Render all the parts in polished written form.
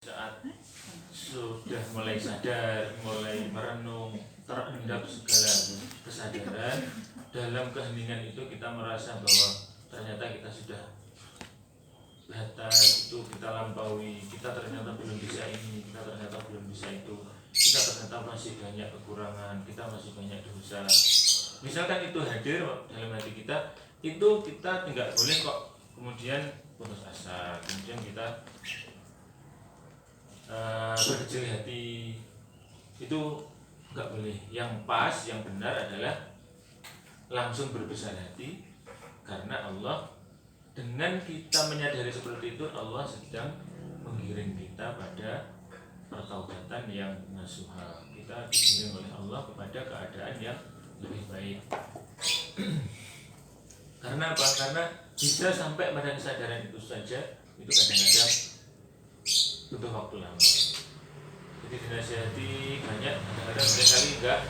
Saat sudah mulai sadar, mulai merenung, terendap segala kesadaran, dalam keheningan itu kita merasa bahwa ternyata kita sudah batas itu kita lampaui, kita ternyata belum bisa ini, kita ternyata belum bisa itu, kita ternyata masih banyak kekurangan, kita masih banyak dosa. Misalkan itu hadir dalam hati kita, itu kita tidak boleh kok kemudian putus asa, kemudian kita berkecil hati, itu nggak boleh. Yang pas, yang benar adalah langsung berbesar hati, karena Allah, dengan kita menyadari seperti itu, Allah sedang menggiring kita pada pertaubatan yang nasuha. Kita digiring oleh Allah kepada keadaan yang lebih baik. Karena apa? Karena bisa sampai pada kesadaran itu saja, itu kadang-kadang butuh waktu lama. Jadi dinasihati banyak, kadang-kadang seringkali enggak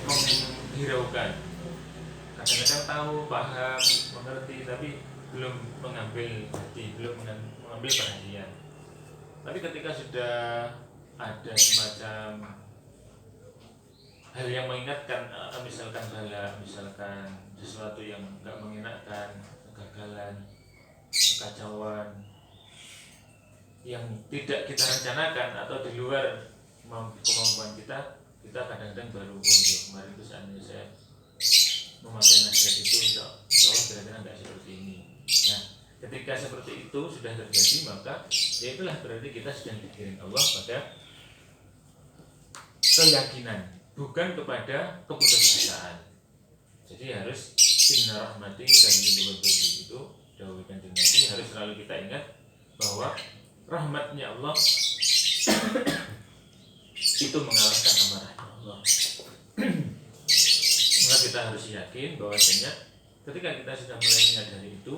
menghiraukan, kadang-kadang tahu, paham, mengerti, tapi belum mengambil hati, belum mengambil perhatian. Tapi ketika sudah ada semacam hal yang mengingatkan, misalkan bala, misalkan sesuatu yang enggak mengenakan, kegagalan, kekacauan yang tidak kita rencanakan atau di luar kemampuan kita kadang-kadang baru kemarin itu saatnya saya memakai nasihat itu, insya Allah kira-kira enggak seperti ini. Nah, ketika seperti itu sudah terjadi, maka ya itulah berarti kita sedang digiring Allah pada keyakinan, bukan kepada keputusasaan. Jadi harus inna rahmati dan lindungi itu dahulu dan Nabi, harus selalu kita ingat bahwa rahmatnya Allah itu mengalahkan amarahnya Allah. Maka kita harus yakin bahwasanya ketika kita sudah mulai menyadari itu,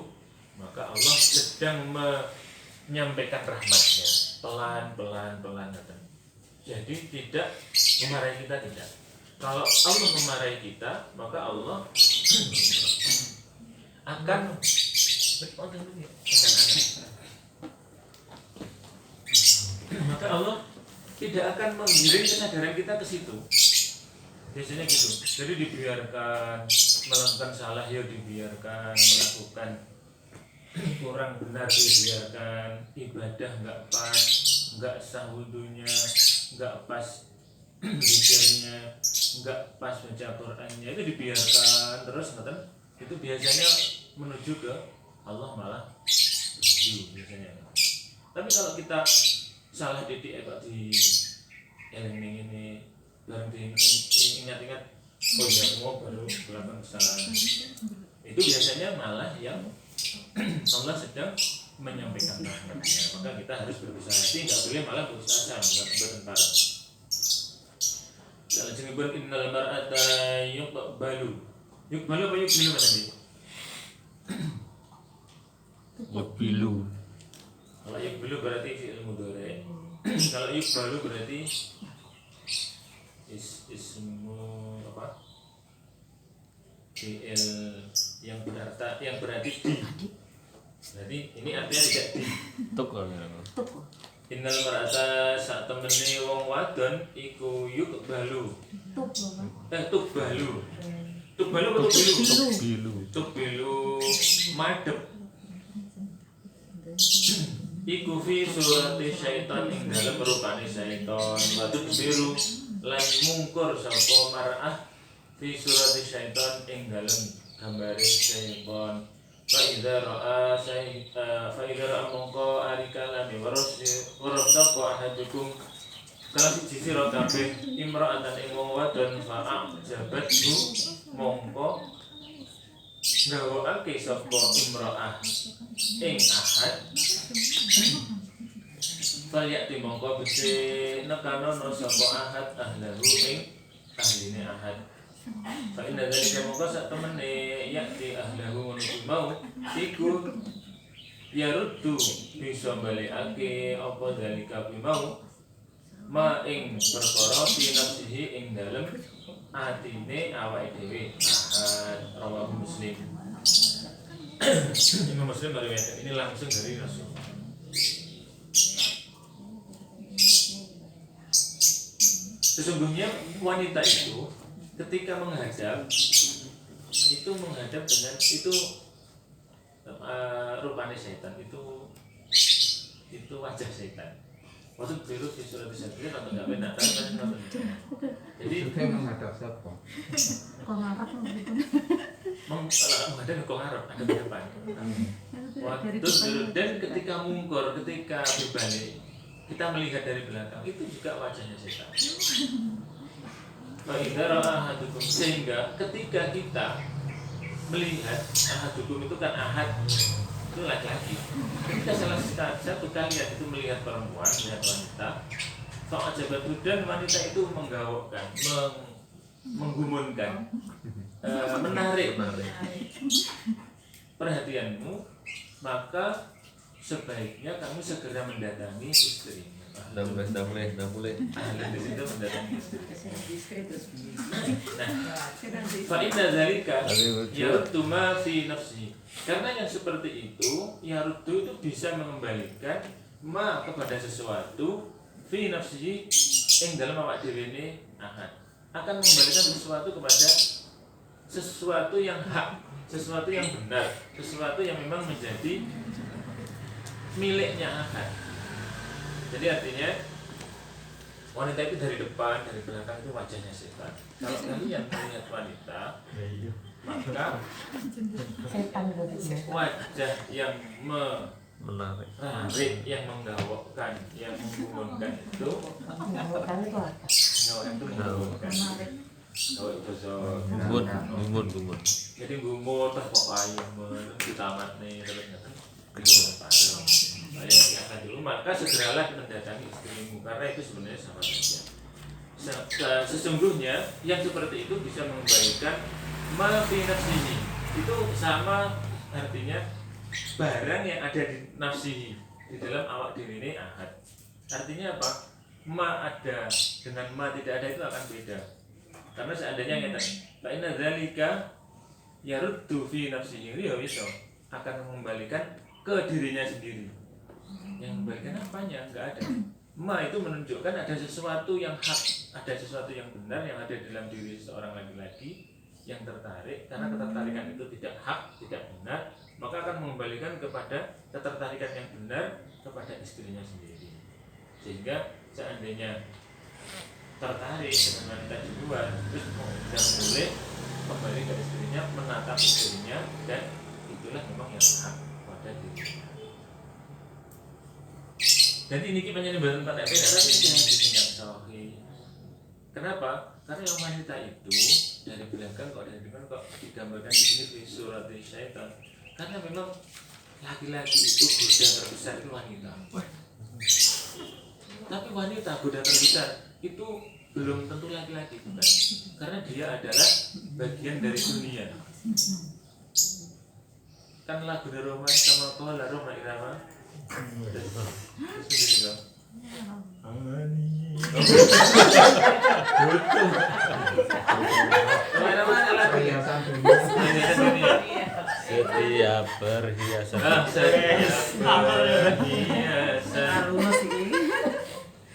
maka Allah sedang menyampaikan rahmatnya pelan-pelan. Jadi tidak memarahi kita, tidak. Kalau Allah memarahi kita, maka Allah akan maka Allah tidak akan menggiring kesadaran kita ke situ. Biasanya gitu. Jadi dibiarkan melakukan salah, ya dibiarkan, melakukan kurang benar dibiarkan, ibadah nggak pas, nggak sah wudunya, nggak pas zikirnya, nggak pas baca Qurannya, itu dibiarkan terus, itu biasanya menuju ke Allah malah biasanya. Tapi kalau kita salah titik kok di eling ini bareng diingat-ingat, oh ya mau baru melakukan kesalahan, itu biasanya malah yang Allah sedang menyampaikan rahmatnya. Maka kita harus berbesar hati, nggak boleh malah putus asa, bertentara. Kalau jenibun innal mar'ata yuqbalu apa yuqbilu tadi? Yuqbilu. Kalau yuqbilu berarti fi'il mudhari'. Kalau yuqbalu berarti ismu apa? Fi'il yang berarti di. Berarti ini artinya tidak di. Tuk. Innal mar'ata sak temene wong wadon iku yuqbalu. Tuqbalu. Tuqbalu apa tuqbilu? Tuqbilu madhep. Iku fi surati syaitan ing dalem rupane syaitan, wa tuqbiru lan mungkur sapa mar'ah fi surati syaitan ing dalem gambare syaitan. Fa idza ra'a mongko ari kalami warasqa ahadukum kalau siji sira kabeh imra'atan ing wong wadon fa'a jabathu mongko gawakake sapa imra'ah ing ahad fayati mongko bese nekanono sapa ahad ahlahu ing ahline ahad. Fa inna dzalika mongko sak temene yakti ahlahu menuju mau iku yaruddu bisa balikake apa dzalika mau ma ing perkara fi nafsihi ing dalem atine awake dhewe. Rawahu Muslim. Imam Muslim meriwayatkan ini langsung dari Rasulullah. Sesungguhnya wanita itu ketika menghadap dengan itu rupanya setan, itu wajah setan. Maksud biru di surat Al-Baqarah atau nggak benar, tapi nonton. Jadi Maksudnya menghadap siapa? Kok ngarap gitu. menghadap ke Arab ada di depan. Waktu dan ketika mungkor, ketika berbalik, kita melihat dari belakang itu juga wajahnya setan. Sehingga ketika kita melihat ahadukum itu kan ahad itu laki-laki. Ketika salah satu kalian itu melihat perempuan, melihat wanita, fa'ajabatu dan wanita itu menggaukkan, menggumunkan, menarik perhatianmu, maka sebaiknya kamu segera mendatangi istrimu. Dah boleh. Di situ mendatangi istri. Nah, fa'inna dzalika yaruddu ma fi nafsihi. Karena yang seperti itu, yaruddu itu bisa mengembalikan ma kepada sesuatu fi nafsihi yang dalam awak dhewe ne ahad. Akan mengembalikan sesuatu kepada sesuatu yang hak, sesuatu yang benar, sesuatu yang memang menjadi miliknya ahad. Jadi artinya wanita itu dari depan, dari belakang itu wajahnya setan. Kalau kalian melihat wanita, maka wajah yang Menarik. menarik, yang menggawokkan, yang menggumunkan itu, itu menggumunkan. Oh itu so. Gumun. Jadi gumun terus kok ayam di tamat nih terus itu parah. Yang akan dulu maka segeralah mendatangi istrimu karena itu sebenarnya sama saja. Sesungguhnya yang seperti itu bisa mengembalikan ma fi nafsihi. Itu sama artinya barang yang ada di nafsihi, di dalam awak diri ini ahad. Artinya apa? Ma ada dengan ma tidak ada itu akan beda. Karena seandainya kita fa inna dzalika yaruddu fi nafsihi, ya bisa akan mengembalikan ke dirinya sendiri. Yang mengembalikan apanya? Enggak ada. Ma itu menunjukkan ada sesuatu yang hak, ada sesuatu yang benar yang ada dalam diri seorang laki-laki yang tertarik. Karena ketertarikan itu tidak hak, tidak benar, maka akan mengembalikan kepada ketertarikan yang benar kepada istrinya sendiri. Sehingga seandainya tertarik dengan wanita di luar, terus tidak boleh kembali ke istrinya, menatap istrinya, dan itulah memang yang hak pada dirinya. Dan ini kita nyebaran pada beda, tapi ini yang ditinggal sahih. Kenapa? Karena yang wanita itu dari belakang kok dari depan kok digambarkan di sini di surat syaitan. Karena memang laki-laki itu goda terbesar itu wanita. Tapi wanita goda terbesar itu belum tentu laki-laki, bukan? Karena dia adalah bagian dari dunia. Kan lagu Roma sama Kola Roma Irama. Setiap perhiasan.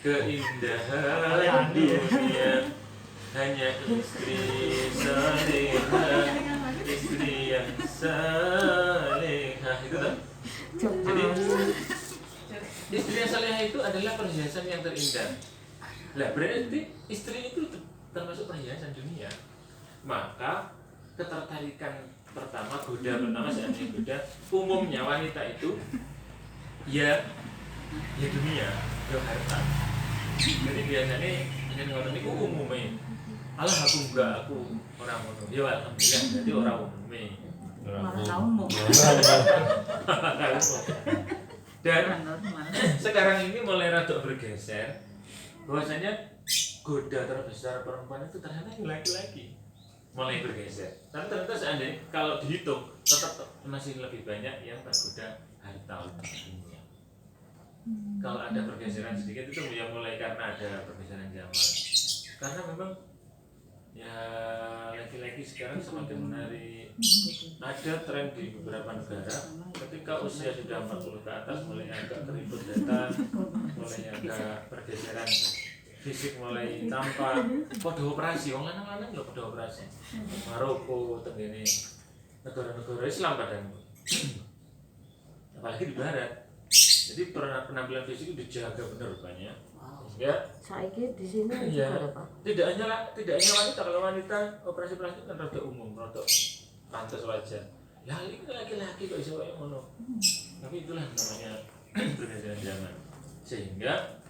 Keindahan dunia hanya istri salehah, istri yang salehah itu kan. Jadi istri yang salehah itu adalah perhiasan yang terindah. Lah berarti istri itu termasuk perhiasan dunia. Maka ketertarikan pertama pertama seandainya goda umumnya wanita itu ya dunia, ya harta. Jadi biasanya ini ngono niku umumnya. Alah aku enggak, aku orang ngono. Ya alhamdulillah jadi orang umumnya. Malah umum. Dan sekarang ini mulai rada bergeser bahwasanya goda terbesar perempuan itu ternyata laki-laki. Mulai bergeser. Tapi ternyata seandainya kalau dihitung tetap masih lebih banyak yang tergoda harta dunia. Kalau ada pergeseran sedikit itu ya mulai karena ada pergeseran zaman. Karena memang ya laki-laki sekarang semakin menarik. Ada tren di beberapa negara ketika usia sudah 40 ke atas mulai agak keriput data, mulai agak pergeseran fisik mulai tampak pada operasi, orang lanang-lanang lho pada operasi. Maroko, tenggene negara-negara Islam padahal. Apalagi di barat. Jadi penampilan fisik itu dijaga benar rupanya. Ya, Saiki di sini iya. juga ada Pak. Tidak hanya wanita, kalau wanita operasi plastik kan rada umum, rada pantas wajar. Ya ini laki-laki kok iso kayak ngono. Tapi itulah namanya pergantian zaman. Sehingga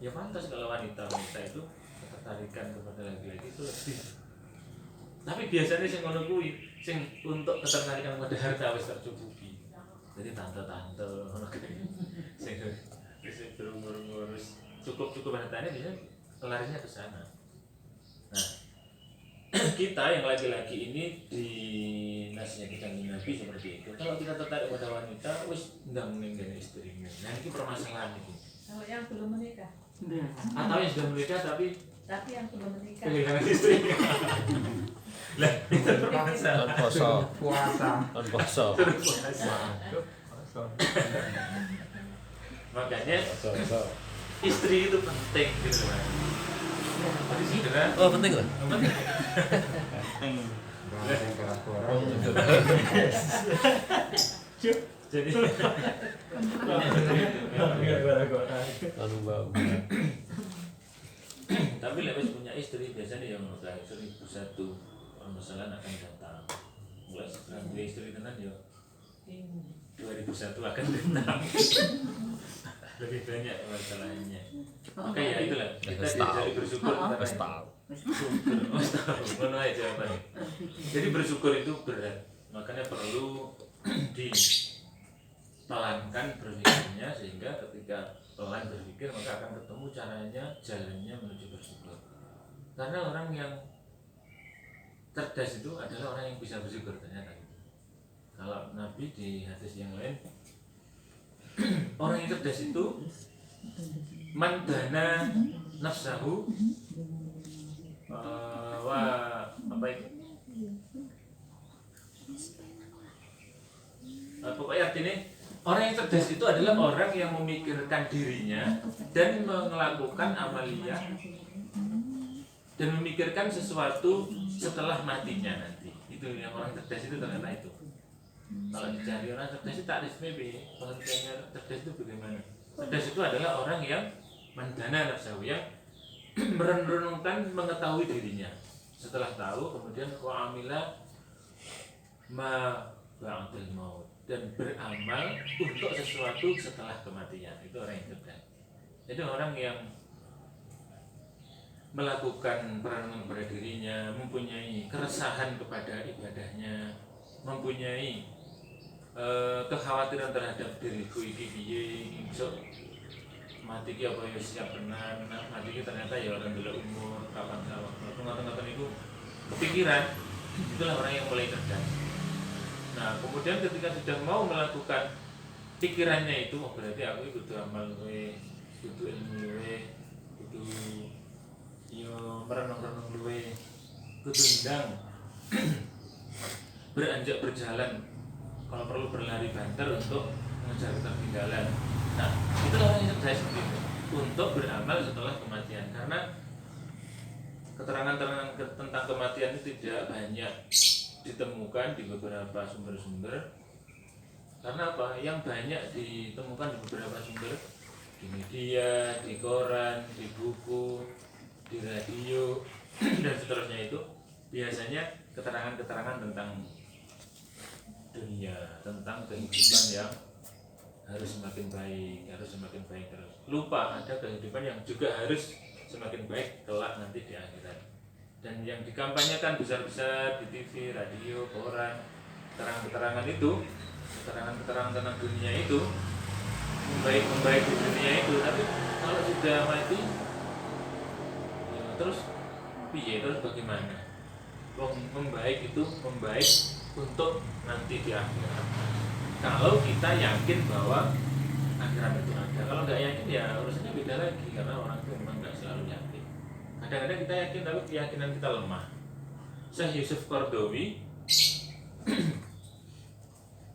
ya pantas kalau wanita itu ketertarikan kepada laki-laki itu lebih. Tapi biasanya sing ngono kuwi sing untuk ketertarikan pada harta wis tercukupi. Jadi tante-tante ngono kuwi. Sing wis ngurus cukup hartanya biasanya larinya ke sana. Nah, kita yang laki-laki ini di nasihatkan Nabi seperti itu. Kalau kita tertarik pada wanita, wis ndang ninggalin istrimu. Nah, ini permasalahan ini. Kalau yang belum menikah, Atau yang sudah menikah tapi yang belum menikah. kehilangan istrinya. Lah, itu permasalahan. Kon poso. Puasa. Kon poso. Makanya Poso. istri itu penting gitu kan. Jadi sebenarnya Oh, penting loh. Bahasa yang keras-keras. jadi Anu bau. tapi lek wis punya istri biasanya yang udah 1001 permasalahan akan datang. Mulai setelah punya istri tenan ya 2001 akan datang. Lebih banyak masalahnya. Maka ya itulah kita diajari bersyukur Wes karena tau. syukur. Ngono aja jawabannya. Jadi bersyukur itu berat. Makanya perlu dipelankan berpikirnya sehingga ketika pelan berpikir maka akan ketemu caranya, jalannya menuju bersyukur. Karena orang yang cerdas itu adalah orang yang bisa bersyukur ternyata. Kalau Nabi di hadis yang lain orang yang cerdas itu mandana nafsahu wa apa itu pokoknya artinya orang yang cerdas itu adalah orang yang memikirkan dirinya dan melakukan amalia dan memikirkan sesuatu setelah matinya nanti. Itu yang orang cerdas itu ternyata itu. Kalau dicari orang cerdas itu takrifnya pengertiannya cerdas itu bagaimana? Cerdas itu adalah orang yang mandana nafsahu, yang merenungkan mengetahui dirinya. Setelah tahu kemudian wa'amila ma ba'dal maut, dan beramal untuk sesuatu setelah kematian. Itu orang yang cerdas. Jadi orang yang melakukan perenungan pada dirinya, mempunyai keresahan kepada ibadahnya, mempunyai kekhawatiran terhadap diriku iki piye iso mati ki apa ya siap benar, mati ki ternyata ya orang dulu umur kapan ngoten-ngoten itu kepikiran. Itulah orang yang mulai cerdas. Nah kemudian ketika sudah mau melakukan pikirannya itu, oh berarti aku kudu amal luwe, kudu ilmu luwe, kudu yo merenung-renung luwe, kudu ndang beranjak berjalan, kalau perlu berlari banter untuk mengejar ketertinggalan. Nah, itulah orang yang cerdas begitu, untuk beramal setelah kematian. Karena keterangan-keterangan tentang kematian itu tidak banyak ditemukan di beberapa sumber-sumber. Karena apa? Yang banyak ditemukan di beberapa sumber, di media, di koran, di buku, di radio, dan seterusnya itu biasanya keterangan-keterangan tentang dunia, tentang kehidupan yang harus semakin baik terus. Lupa ada kehidupan yang juga harus semakin baik kelak nanti di akhirat. Dan yang dikampanyekan besar-besar di TV, radio, koran, keterangan-keterangan itu, keterangan-keterangan tentang dunia itu membaik di dunia itu, tapi kalau sudah mati ya terus piye, terus bagaimana? Membaik itu membaik untuk nanti di akhirat. Kalau kita yakin bahwa akhirat itu ada, kalau nggak yakin ya urusannya beda lagi, karena orang itu memang nggak selalu yakin. Kadang-kadang kita yakin tapi keyakinan kita lemah. Syekh Yusuf Qaradawi,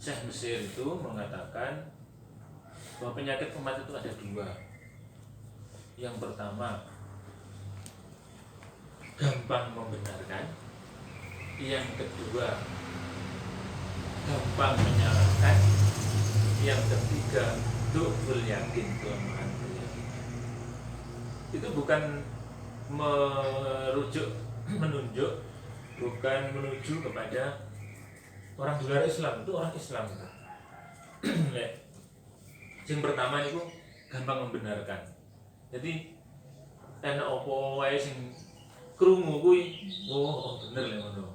Syekh Mesir itu mengatakan bahwa penyakit umat itu ada dua. Yang pertama gampang membenarkan. Yang kedua, gampang menyalahkan. Yang ketiga, du'ful yakin, kelemahan keyakinan. Itu bukan menunjuk, bukan menuju kepada orang di luar Islam, itu orang Islam. Yang pertama itu gampang membenarkan. Jadi enak opo wae sing krungu kuwi, oh bener lek ngono.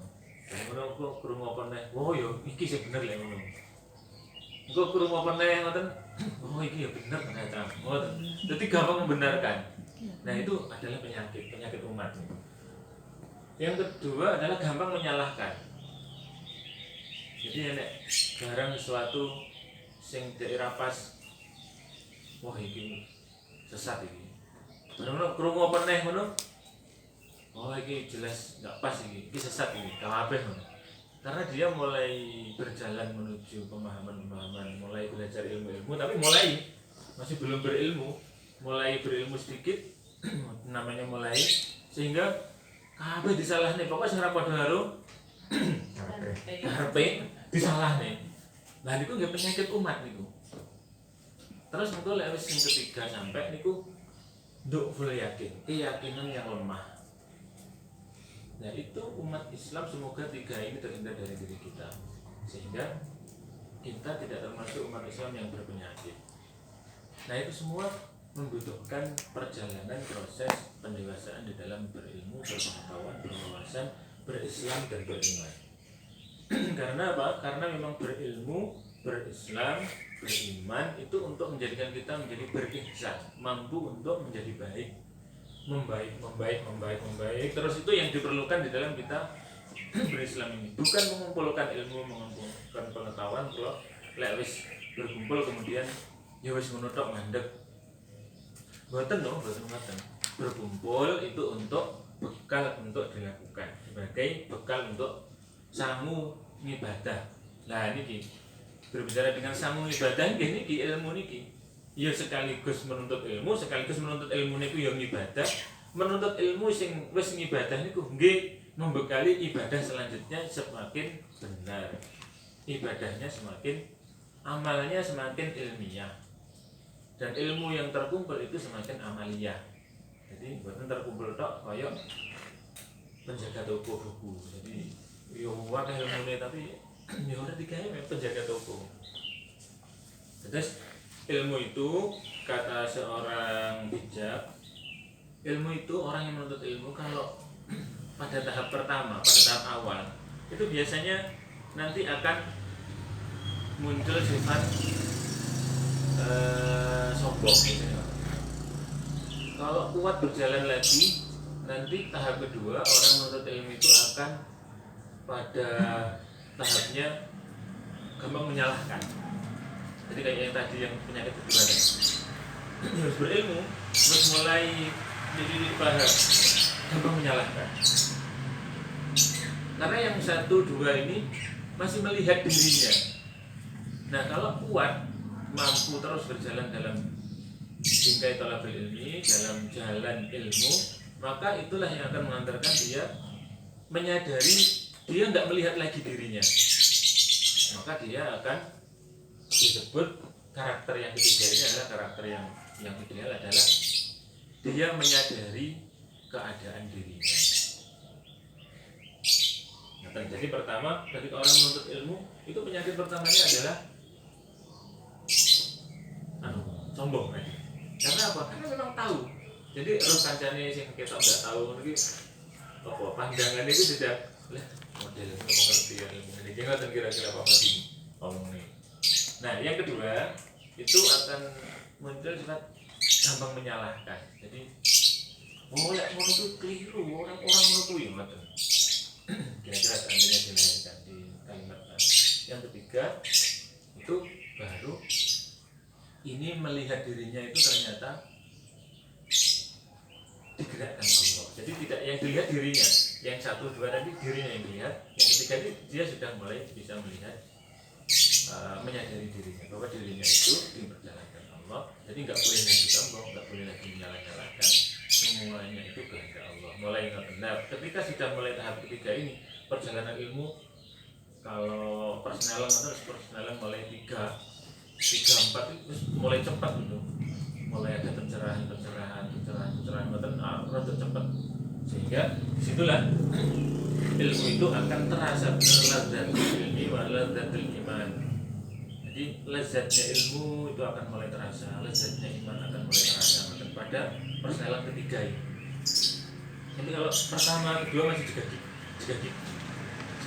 Ngono kok krungu apa neh? Oh ya iki sing bener lek ngono. Engko krungu apa neh ngoten? Oh iki ya bener ternyata. Ngoten. Jadi gampang membenarkan. Nah, itu adalah penyakit umat. Yang kedua adalah gampang menyalahkan. Jadi nek barang sesuatu sing daerah pas, wah iki sesat iki. Ngono krungu apa neh ngono? Oh iki jelas nggak pas iki sesat iki, kabeh ngono. Karena dia mulai berjalan menuju pemahaman-pemahaman, mulai belajar ilmu-ilmu, tapi masih belum berilmu, mulai berilmu sedikit, namanya mulai, sehingga kabeh disalahne, pokoknya sing ra padha karo karepe disalahne. Lah niku nggih penyakit umat niku. Terus engko lek wis sing ketiga sampai niku du'ful yakin, keyakinan yang lemah. Nah itu umat Islam semoga tiga ini terhindar dari diri kita, sehingga kita tidak termasuk umat Islam yang berpenyakit. Nah itu semua membutuhkan perjalanan proses pendewasaan di dalam berilmu, berpengetahuan, berwawasan, berislam dan beriman. Karena apa? Karena memang berilmu, berislam, beriman itu untuk menjadikan kita menjadi berihsan, mampu untuk menjadi baik, membaik. Terus itu yang diperlukan di dalam kita berislam ini. Bukan mengumpulkan ilmu, mengumpulkan pengetahuan. Kalau lek wis berkumpul kemudian ya wis ngono tok mandek. Mboten dong, mboten ngoten. Berkumpul itu untuk bekal untuk dilakukan, sebagai bekal untuk sangu ibadah. Lah niki berbicara dengan sangu ibadah niki ilmu niki. Ya sekaligus menuntut ilmu, sekaligus menuntut ilmu niku ya ibadah. Menuntut ilmu sing wis ngibadah niku nggih membekali ibadah selanjutnya semakin benar. Ibadahnya semakin, amalnya semakin ilmiah. Dan ilmu yang terkumpul itu semakin amaliyah. Jadi bukan terkumpul tok kaya penjaga toko buku. Jadi yo wae ilmune tapi yo ora digawe penjaga toko. Terus ilmu itu, kata seorang bijak, ilmu itu orang yang menuntut ilmu kalau pada tahap pertama, pada tahap awal itu biasanya nanti akan muncul sifat sombong gitu ya. Kalau kuat berjalan lagi, nanti tahap kedua orang menuntut ilmu itu akan pada tahapnya gampang menyalahkan. Jadi kayak yang tadi yang penyakit kedua tadi, harus berilmu, terus mulai jadi paham, gampang menyalahkan. Karena yang 1, 2 ini masih melihat dirinya. Nah kalau kuat, mampu terus berjalan dalam bingkai thalabul ilmi, dalam jalan ilmu, maka itulah yang akan mengantarkan dia menyadari dia nggak melihat lagi dirinya. Maka dia akan disebut karakter yang ketiga ini adalah karakter yang ideal adalah dia menyadari keadaan dirinya. Nah, jadi pertama ketika orang menuntut ilmu itu penyakit pertamanya adalah sombong tadi. Karena apa? Karena memang tahu. Jadi roh kancane sing kita nggak tahu iki apa pandangannya itu tidak lah model pengertian ilmu ini kira-kira apa mati ngomong ini. Nah, yang kedua itu akan muncul sifat gampang menyalahkan. Jadi, lek ngono itu keliru, orang ngono kuwi ngoten. Kira-kira seandainya dilahirkan di kalimat. Yang ketiga itu baru ini melihat dirinya itu ternyata digerakkan Allah. Jadi tidak yang dilihat dirinya, yang 1, 2 tadi dirinya yang dilihat, yang ketiga itu dia sudah mulai bisa melihat, menyadari dirinya bahwa dirinya itu diperjalankan Allah. Jadi nggak boleh lagi sombong, nggak boleh lagi menyalahkan, semuanya itu kehendak Allah. mulai ngoten. Nah, ketika sudah mulai tahap ketiga ini, perjalanan ilmu kalau persneling itu persneling mulai 3 4 itu mulai cepat gitu. Mulai ada pencerahan ngoten rada cepat. Sehingga disitulah ilmu itu akan terasa lazzatul ilmi wa lazzatul iman. Jadi lezatnya ilmu itu akan mulai terasa, lezatnya iman akan mulai terasa pada persneling ketiga ini. Jadi kalau pertama, kedua masih jegagik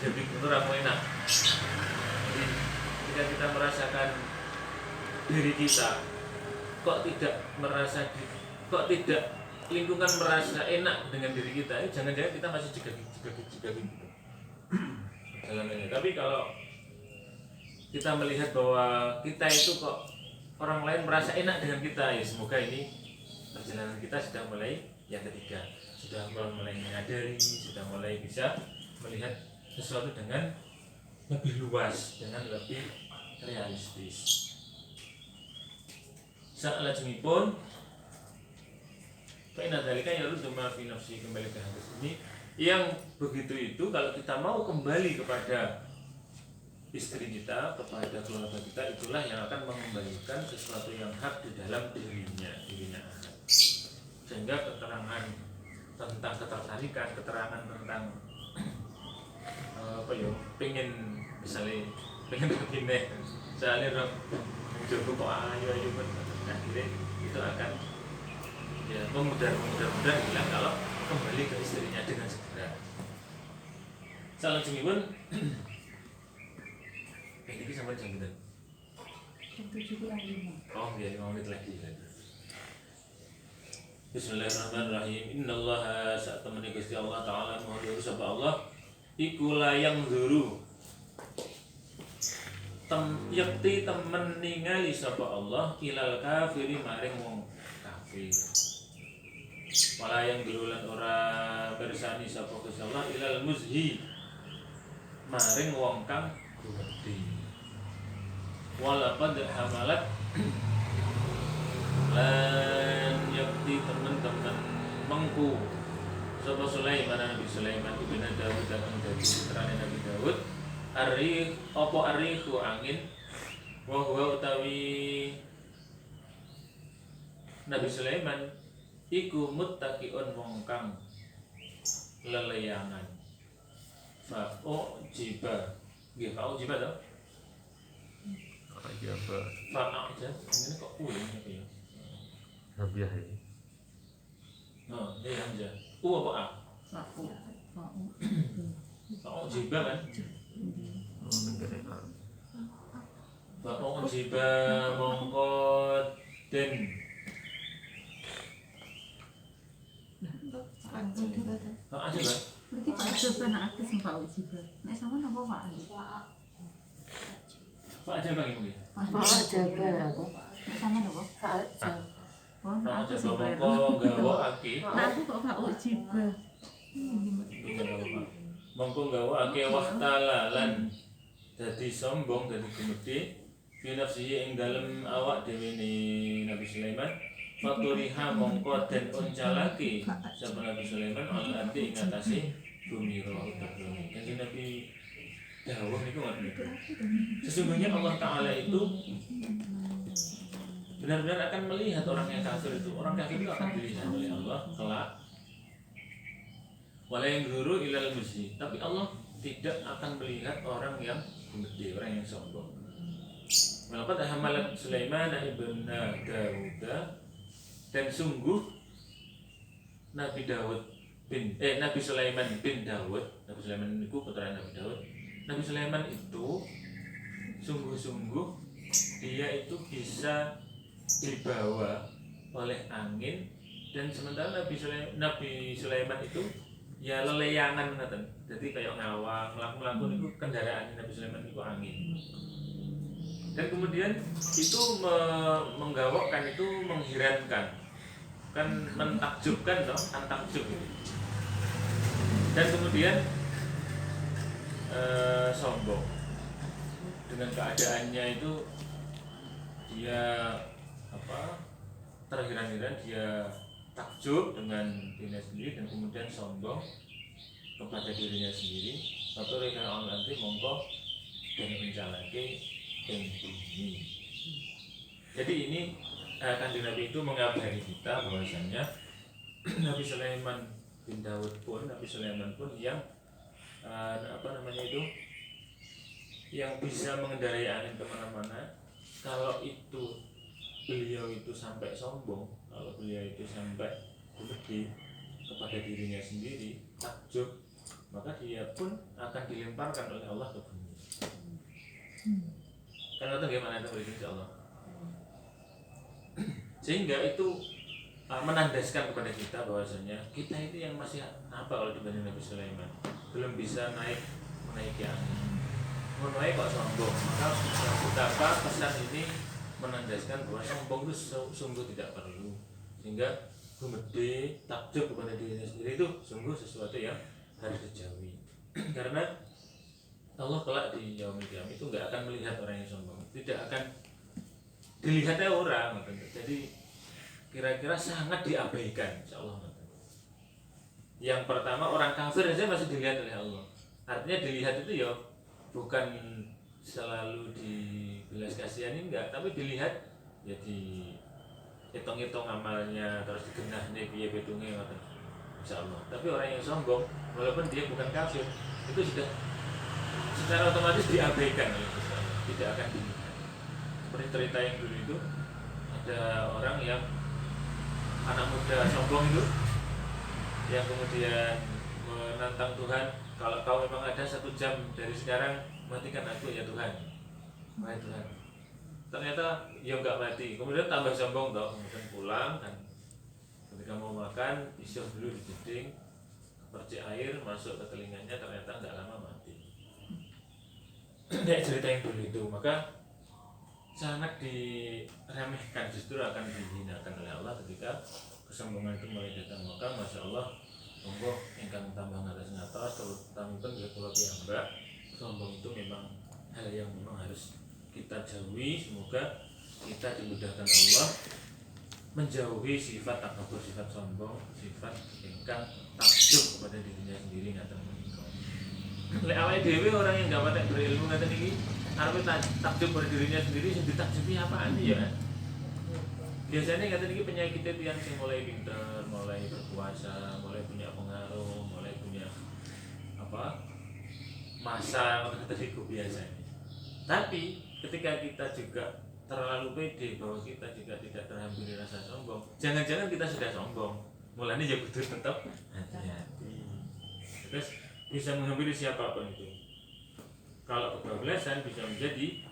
itu ramu enak. Jadi ketika kita merasakan diri kita kok tidak lingkungan merasa enak dengan diri kita, jangan-jangan kita masih jegagik gitu. Tapi kalau kita melihat bahwa kita itu kok orang lain merasa enak dengan kita, ya semoga ini perjalanan kita sudah mulai yang ketiga, sudah mulai menyadari, sudah mulai bisa melihat sesuatu dengan lebih luas, dengan lebih realistis. Salajengipun fa inna dzalika yaruddu ma fi nafsi, kembali ke hadis ini yang begitu itu kalau kita mau kembali kepada istri kita, kepada keluarga kita, itulah yang akan mengembalikan sesuatu yang hak di dalam dirinya ahad. Sehingga keterangan tentang ketertarikan, keterangan tentang pengen misalnya pengen begini, soalnya jogo kok ayo akhirnya itu akan ya mudah-mudahan bilang kalau kembali ke istrinya dengan segera. Salajengipun ini sampai jam berapa? Jam 7:05. Oh iya, 5 menit lagi. Bismillahirrahmanirrahim. Innallaha sa'tamani Gusti Allah Ta'ala muhadir sapa Allah iku layang dzuru. Yakti temen ningali sapa Allah ilal kafiri maring wong kafir. Walayang dululan ora bersani sapa Gusti Allah ilal muzhi maring wong kang gumedhi. Walaqad hamalat lan yakti teman-teman mengku sapa Sulaiman Nabi Sulaiman ibn Dawud dan dari putrane Nabi Dawud arihu angin wa huwa utawi Nabi Sulaiman iku muttaqiun wong kang leleyangan fa jiba nggih fa jiba to Iya, Pak. fa aja ini kok uling apa ya Rabiah ini. oh dia hamzah apa a Aku. fa jiba kan Negara Islam. fa jiba mongko den fa aja kan Berarti Pak Aja anak aktif sama Pak Uji. Nek sama napa Pak Ali? fa aja bang ini Pak Aja aku. Nek sama napa? Oh, fa aku aja sih mongko gawa aki Nah, aku kok Pak Uji. mongko gawa aki wahtalalan dadi sombong dadi gumedhe fi nafsihi ing dalem awak dhewe Nabi Sulaiman faturiha mongko den uncalake sapa Nabi Sulaiman ala ati ing atase bumi roh bumi. Kanjeng Nabi dawuh niku ngoten. Sesungguhnya Allah Ta'ala itu benar-benar akan melihat orang yang kafir itu. Orang kafir itu akan dilihat oleh Allah kelak. Wala yang guru ilal musyi. Tapi Allah tidak akan melihat orang yang gede, orang yang sombong. Walaqad hamalat Sulaiman ibn Dawud, dan sungguh Nabi Sulaiman bin Dawud. Nabi Sulaiman itu putra Nabi Dawud. Nabi Sulaiman itu sungguh-sungguh dia itu bisa dibawa oleh angin, dan sementara Nabi Sulaiman itu ya leleyangan ngoten. Jadi kayak ngawang, mlaku-mlaku niku kendaraan Nabi Sulaiman itu angin. Dan kemudian itu menggawokkan, itu mengherankan, kan mentakjubkan toh, antakjub. Dan kemudian sombong dengan keadaannya itu, dia terheran-heran, dia takjub takjub dengan dirinya sendiri dan kemudian sombong kepada dirinya sendiri, atau rekan Allah nanti mongko dan mencalaki yang bumi. Jadi ini Kanjeng Nabi itu mengabari kita bahwasanya Nabi Sulaiman bin Daud pun, Nabi Sulaiman pun yang yang bisa mengendarai angin kemana-mana. Kalau itu beliau itu sampai sombong, kalau beliau itu sampai berlebih kepada dirinya sendiri, takjub, maka dia pun akan dilemparkan oleh Allah ke bumi. Karena itu bagaimana itu insya Allah. Sehingga itu menandaskan kepada kita bahwasanya kita itu yang masih apa kalau dibanding Nabi Sulaiman, belum bisa menaiki angin. Menaik kok sombong. Maka betapa pesan ini menandaskan bahwa sombong itu sungguh tidak perlu. Sehingga gumede, takjub kepada dirinya sendiri itu sungguh sesuatu yang harus dijauhi. Karena Allah kelak di yaumil qiyamah itu nggak akan melihat orang yang sombong, tidak akan dilihatnya orang. Jadi kira-kira sangat diabaikan, insyaallah. Yang pertama orang kafir saja masih dilihat oleh Allah. Artinya dilihat itu ya bukan selalu dibelas kasihani enggak, tapi dilihat ya di hitung-hitung amalnya, terus digenah nih piye betunge ngoten. Insyaallah. Tapi orang yang sombong walaupun dia bukan kafir, itu sudah secara otomatis diabaikan oleh Gusti Allah, tidak akan dilihat. Seperti cerita yang dulu itu, ada orang yang anak muda sombong itu yang kemudian menantang Tuhan, kalau kau memang ada 1 jam dari sekarang, matikan aku ya Tuhan. Wahai Tuhan. Ternyata ya enggak mati, kemudian tambah sombong toh, kemudian pulang kan. Ketika mau makan, isuh dulu di jeding, percik air masuk ke telinganya, ternyata enggak lama mati. Kayak cerita yang dulu itu, maka sangat diremehkan, justru akan dihinakan oleh Allah ketika kesombongan itu mulai datang. Maka Masya Allah, monggo ingkang tambah ngatos-ngatos, terutama pun ya kula piyambak, sombong itu memang hal yang memang harus kita jauhi. Semoga kita dimudahkan Allah menjauhi sifat takabur, sifat sombong, sifat ingkang takjub kepada dirinya sendiri. Ngaten menika. Lek awake dhewe orang yang enggak patek berilmu ngaten iki, arepe takjub pada dirinya sendiri, sing ditakjubi apaan ya? Biasanya ngaten iki penyakit itu yang sing mulai pinter, mulai berkuasa, mulai punya pengaruh, mulai punya masa terhidup biasanya. Tapi ketika kita juga terlalu pede bahwa kita juga tidak terhampiri rasa sombong, jangan-jangan kita sudah sombong. Mulanya ya kudu tetap hati-hati. Terus bisa menghampiri siapapun itu. Kalau kebablasan bisa menjadi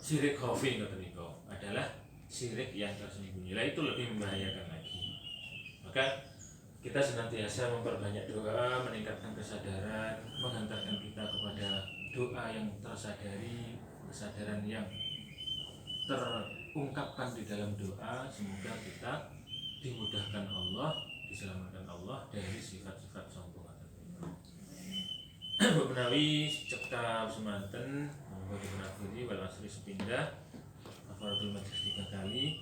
syirik khafi adalah syirik yang tersembunyi. Lah itu lebih membahayakan lagi. Maka kita senantiasa memperbanyak doa, meningkatkan kesadaran, menghantarkan kita kepada doa yang tersadari, kesadaran yang terungkapkan di dalam doa. Semoga kita dimudahkan Allah, diselamatkan Allah dari sifat-sifat sombong. Mbok menawi cekap semanten monggo dipun wal asri sepindah kafaratul majlis 3 kali.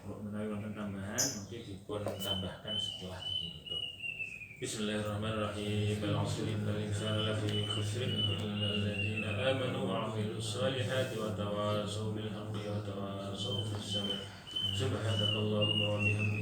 Mbok menawi wonten tambahan mungkin dipun tambahkan setelah ditutup. Bismillahirrahmanirrahim. Al-'asri innal insana lafi khusr illal ladzina amanu wa 'amilus shalihati wa tawassaw bil haqqi wa tawassaw bis sabr. Subhanakallahumma wa bihamdika